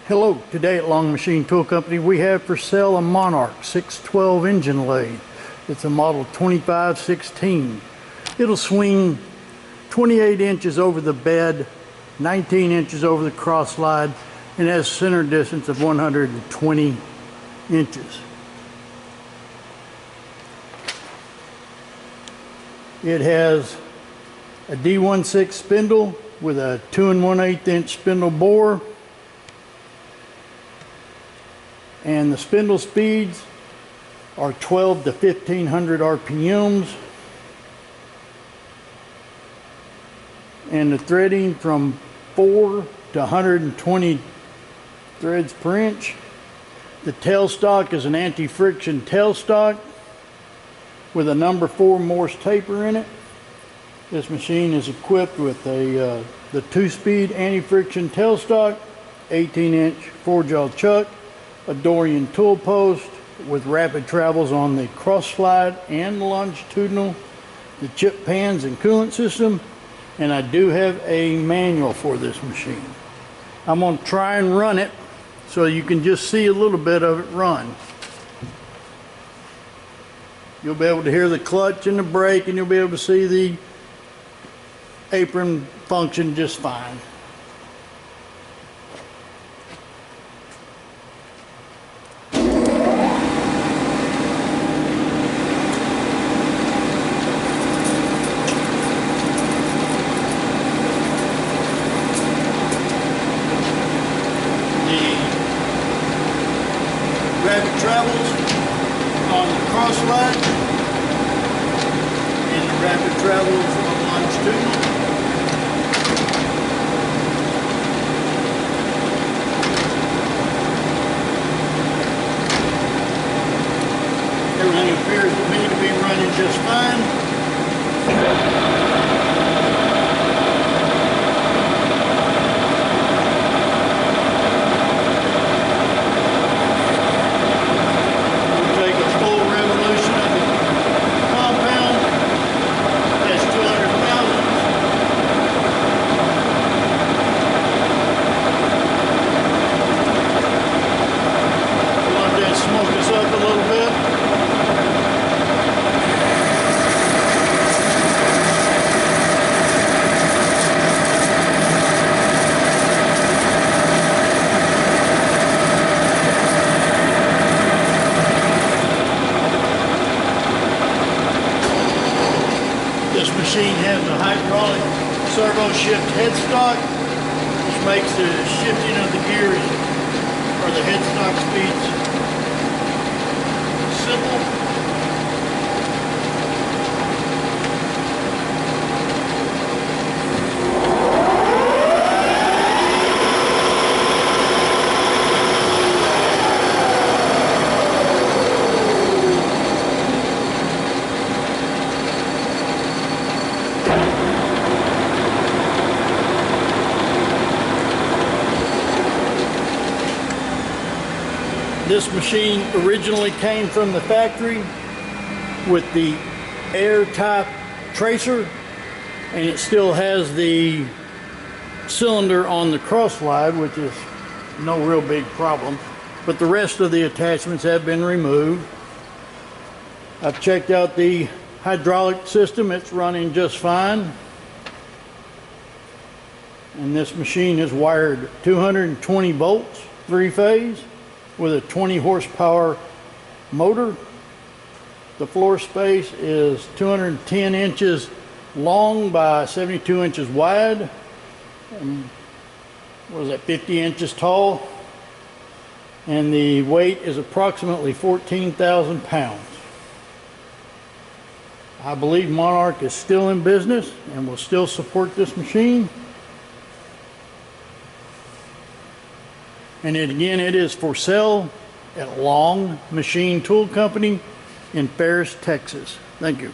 Hello, today at Long Machine Tool Company we have for sale a Monarch 612 engine lathe. It's a model 2516. It'll swing 28 inches over the bed, 19 inches over the cross slide, and has center distance of 120 inches. It has a D16 spindle with a 2 1/8 inch spindle bore. And the spindle speeds are 12 to 1500 RPMs. And the threading from 4 to 120 threads per inch. The tailstock is an anti-friction tailstock with a number 4 Morse taper in it. This machine is equipped with the 2-speed anti-friction tailstock, 18-inch 4-jaw chuck, a Dorian tool post with rapid travels on the cross slide and longitudinal, the chip pans and coolant system, and I do have a manual for this machine. I'm going to try and run it so you can just see a little bit of it run. You'll be able to hear the clutch and the brake, and you'll be able to see the apron function just fine. Rapid travels on the cross slide and the rapid travels on longitudinal. Everything appears to me to be running just fine. This machine has a hydraulic servo shift headstock, which makes the shifting of the gears or the headstock speeds simple. This machine originally came from the factory with the air type tracer, and it still has the cylinder on the cross slide, which is no real big problem, but the rest of the attachments have been removed. I've checked out the hydraulic system. It's running just fine, and this machine is wired 220 volts 3-phase with a 20 horsepower motor. The floor space is 210 inches long by 72 inches wide, and what is that, 50 inches tall, and the weight is approximately 14,000 pounds. I believe Monarch is still in business and will still support this machine. And again, it is for sale at Long Machine Tool Company in Ferris, Texas. Thank you.